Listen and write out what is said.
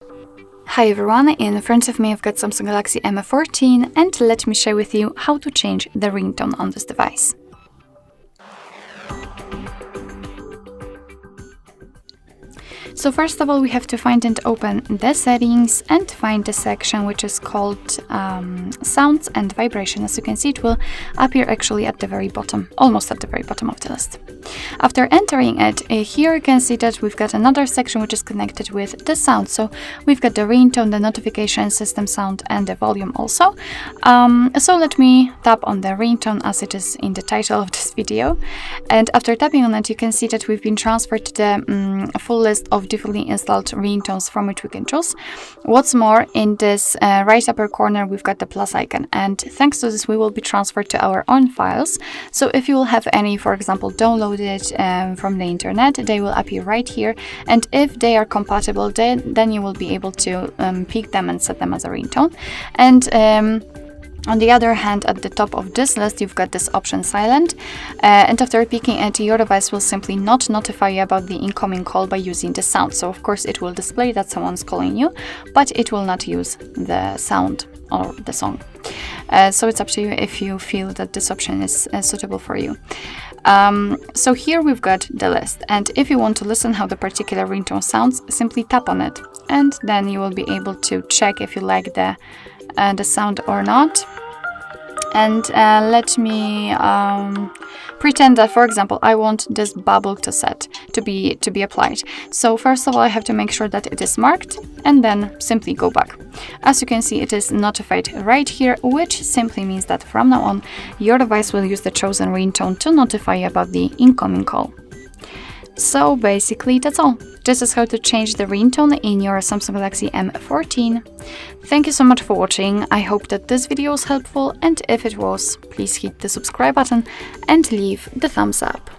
Hi everyone, in front of me I've got Samsung Galaxy M14 and let me share with you how to change the ringtone on this device. So first of all, we have to find and open the settings and find the section which is called sounds and vibration. As you can see, it will appear actually at the very bottom, almost at the very bottom of the list. After entering it, here you can see that we've got another section which is connected with the sound. So we've got the ringtone, the notification system sound and the volume also. So let me tap on the ringtone as it is in the title of this video. And after tapping on it, you can see that we've been transferred to the full list of defaultly installed ringtones from which we can choose. What's more, in this right upper corner we've got the plus icon, and thanks to this we will be transferred to our own files. So if you will have any, for example, downloaded from the internet, they will appear right here, and if they are compatible, then you will be able to pick them and set them as a ringtone. And on the other hand, at the top of this list, you've got this option silent, and after picking it, your device will simply not notify you about the incoming call by using the sound. So of course it will display that someone's calling you, but it will not use the sound or the song. So it's up to you if you feel that this option is suitable for you. So here we've got the list, and if you want to listen how the particular ringtone sounds, simply tap on it, and then you will be able to check if you like the sound or not. And let me pretend that, for example, I want this bubble to be applied. So first of all, I have to make sure that it is marked, and then simply go back. As you can see, it is notified right here, which simply means that from now on, your device will use the chosen ringtone to notify you about the incoming call. So basically that's all. This is how to change the ringtone in your Samsung Galaxy M14. Thank you so much for watching. I hope that this video was helpful, and if it was, please hit the subscribe button and leave the thumbs up.